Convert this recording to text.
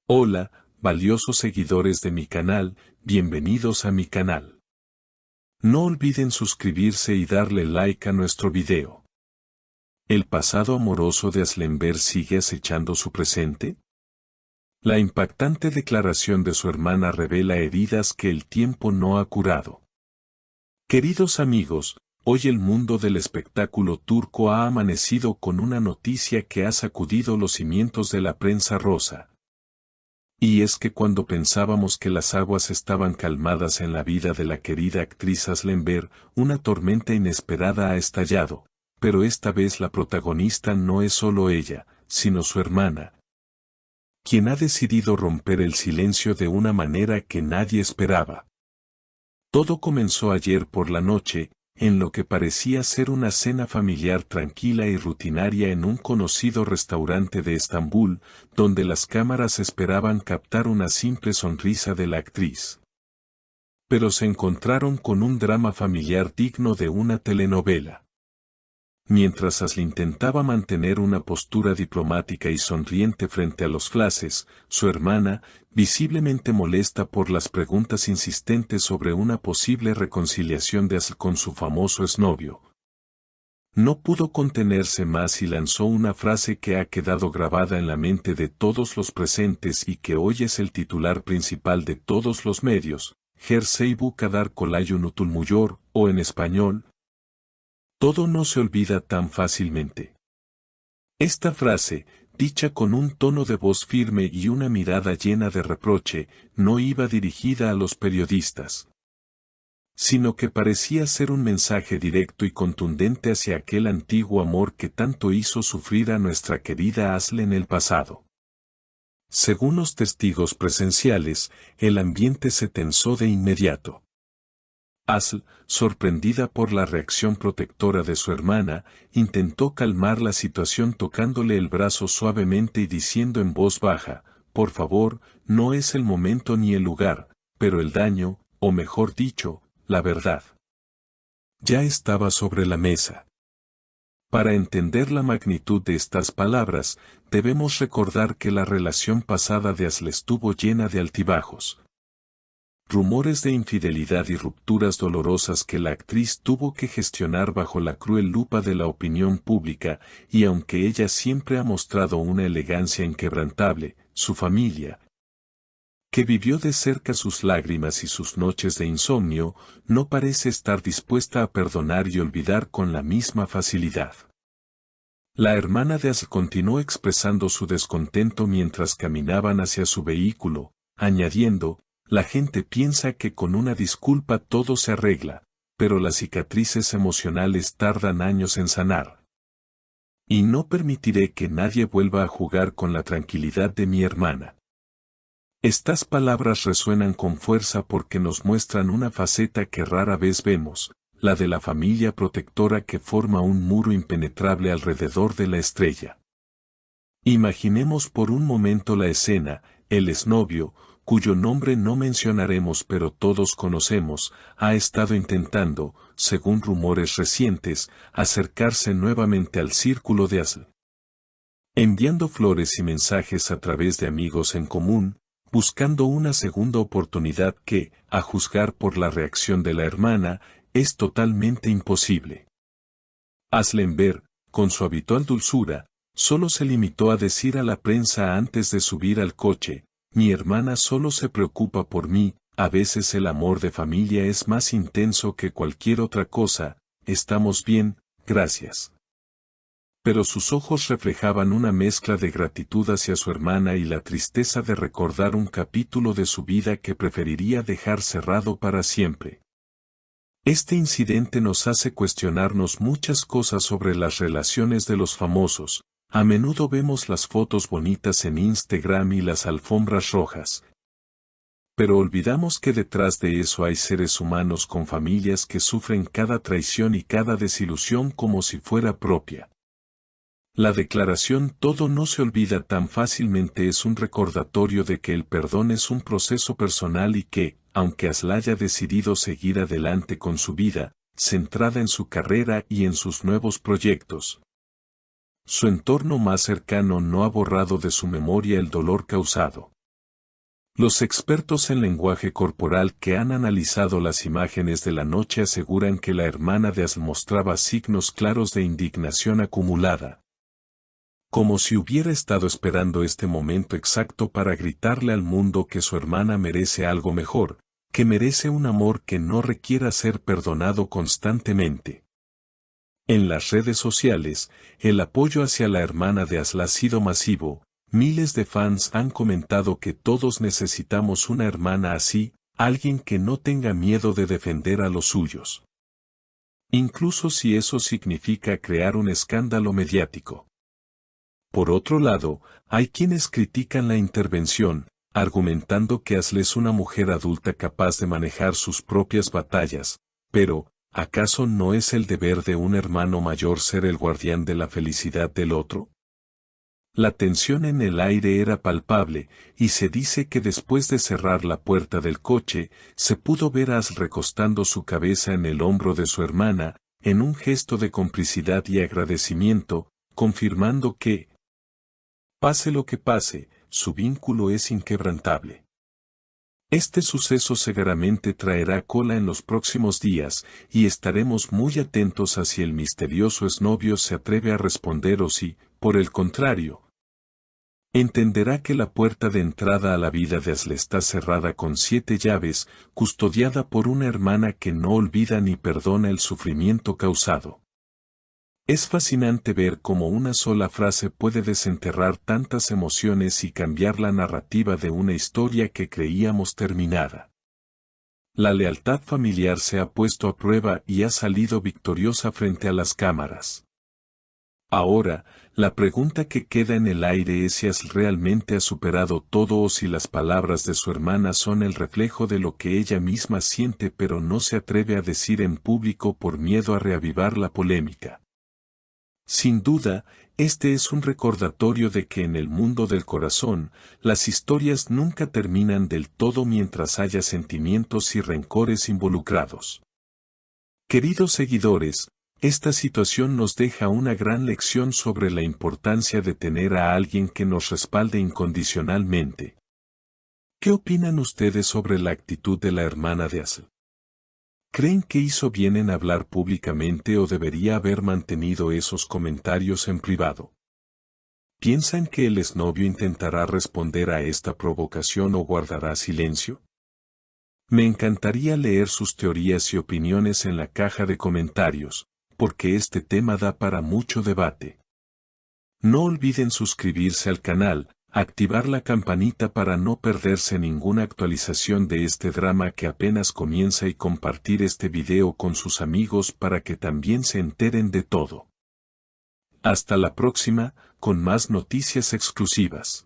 Hola, valiosos seguidores de mi canal, bienvenidos a mi canal. No olviden suscribirse y darle like a nuestro video. ¿El pasado amoroso de Aslenberg sigue acechando su presente? La impactante declaración de su hermana revela heridas que el tiempo no ha curado. Queridos amigos, hoy el mundo del espectáculo turco ha amanecido con una noticia que ha sacudido los cimientos de la prensa rosa. Y es que cuando pensábamos que las aguas estaban calmadas en la vida de la querida actriz Aslenberg, una tormenta inesperada ha estallado, pero esta vez la protagonista no es solo ella, sino su hermana, quien ha decidido romper el silencio de una manera que nadie esperaba. Todo comenzó ayer por la noche, en lo que parecía ser una cena familiar tranquila y rutinaria en un conocido restaurante de Estambul, donde las cámaras esperaban captar una simple sonrisa de la actriz. Pero se encontraron con un drama familiar digno de una telenovela. Mientras Asli intentaba mantener una postura diplomática y sonriente frente a los flashes, su hermana, visiblemente molesta por las preguntas insistentes sobre una posible reconciliación de Asli con su famoso exnovio, no pudo contenerse más y lanzó una frase que ha quedado grabada en la mente de todos los presentes y que hoy es el titular principal de todos los medios: Her şey bu kadar kolay unutulmuyor, o en español, todo no se olvida tan fácilmente. Esta frase, dicha con un tono de voz firme y una mirada llena de reproche, no iba dirigida a los periodistas, sino que parecía ser un mensaje directo y contundente hacia aquel antiguo amor que tanto hizo sufrir a nuestra querida Asli en el pasado. Según los testigos presenciales, el ambiente se tensó de inmediato. Asli, sorprendida por la reacción protectora de su hermana, intentó calmar la situación tocándole el brazo suavemente y diciendo en voz baja: por favor, no es el momento ni el lugar, pero el daño, o mejor dicho, la verdad, ya estaba sobre la mesa. Para entender la magnitud de estas palabras, debemos recordar que la relación pasada de Asli estuvo llena de altibajos. Rumores de infidelidad y rupturas dolorosas que la actriz tuvo que gestionar bajo la cruel lupa de la opinión pública, y aunque ella siempre ha mostrado una elegancia inquebrantable, su familia, que vivió de cerca sus lágrimas y sus noches de insomnio, no parece estar dispuesta a perdonar y olvidar con la misma facilidad. La hermana de Asli continuó expresando su descontento mientras caminaban hacia su vehículo, añadiendo: la gente piensa que con una disculpa todo se arregla, pero las cicatrices emocionales tardan años en sanar. Y no permitiré que nadie vuelva a jugar con la tranquilidad de mi hermana. Estas palabras resuenan con fuerza porque nos muestran una faceta que rara vez vemos, la de la familia protectora que forma un muro impenetrable alrededor de la estrella. Imaginemos por un momento la escena: el exnovio, cuyo nombre no mencionaremos pero todos conocemos, ha estado intentando, según rumores recientes, acercarse nuevamente al círculo de Asli, enviando flores y mensajes a través de amigos en común, buscando una segunda oportunidad que, a juzgar por la reacción de la hermana, es totalmente imposible. Aslenberg, con su habitual dulzura, solo se limitó a decir a la prensa antes de subir al coche: mi hermana solo se preocupa por mí, a veces el amor de familia es más intenso que cualquier otra cosa, estamos bien, gracias. Pero sus ojos reflejaban una mezcla de gratitud hacia su hermana y la tristeza de recordar un capítulo de su vida que preferiría dejar cerrado para siempre. Este incidente nos hace cuestionarnos muchas cosas sobre las relaciones de los famosos. A menudo vemos las fotos bonitas en Instagram y las alfombras rojas, pero olvidamos que detrás de eso hay seres humanos con familias que sufren cada traición y cada desilusión como si fuera propia. La declaración "todo no se olvida tan fácilmente" es un recordatorio de que el perdón es un proceso personal y que, aunque Asli haya decidido seguir adelante con su vida, centrada en su carrera y en sus nuevos proyectos, su entorno más cercano no ha borrado de su memoria el dolor causado. Los expertos en lenguaje corporal que han analizado las imágenes de la noche aseguran que la hermana de Asl mostraba signos claros de indignación acumulada. Como si hubiera estado esperando este momento exacto para gritarle al mundo que su hermana merece algo mejor, que merece un amor que no requiera ser perdonado constantemente. En las redes sociales, el apoyo hacia la hermana de Asl ha sido masivo. Miles de fans han comentado que todos necesitamos una hermana así, alguien que no tenga miedo de defender a los suyos. Incluso si eso significa crear un escándalo mediático. Por otro lado, hay quienes critican la intervención, argumentando que Asl es una mujer adulta capaz de manejar sus propias batallas, pero, ¿acaso no es el deber de un hermano mayor ser el guardián de la felicidad del otro? La tensión en el aire era palpable, y se dice que después de cerrar la puerta del coche, se pudo ver a Asl recostando su cabeza en el hombro de su hermana, en un gesto de complicidad y agradecimiento, confirmando que, pase lo que pase, su vínculo es inquebrantable. Este suceso seguramente traerá cola en los próximos días, y estaremos muy atentos a si el misterioso exnovio se atreve a responder o si, por el contrario, entenderá que la puerta de entrada a la vida de Asl está cerrada con 7 llaves, custodiada por una hermana que no olvida ni perdona el sufrimiento causado. Es fascinante ver cómo una sola frase puede desenterrar tantas emociones y cambiar la narrativa de una historia que creíamos terminada. La lealtad familiar se ha puesto a prueba y ha salido victoriosa frente a las cámaras. Ahora, la pregunta que queda en el aire es si Asl realmente ha superado todo o si las palabras de su hermana son el reflejo de lo que ella misma siente pero no se atreve a decir en público por miedo a reavivar la polémica. Sin duda, este es un recordatorio de que en el mundo del corazón, las historias nunca terminan del todo mientras haya sentimientos y rencores involucrados. Queridos seguidores, esta situación nos deja una gran lección sobre la importancia de tener a alguien que nos respalde incondicionalmente. ¿Qué opinan ustedes sobre la actitud de la hermana de Asl? ¿Creen que hizo bien en hablar públicamente o debería haber mantenido esos comentarios en privado? ¿Piensan que el exnovio intentará responder a esta provocación o guardará silencio? Me encantaría leer sus teorías y opiniones en la caja de comentarios, porque este tema da para mucho debate. No olviden suscribirse al canal, activar la campanita para no perderse ninguna actualización de este drama que apenas comienza y compartir este video con sus amigos para que también se enteren de todo. Hasta la próxima, con más noticias exclusivas.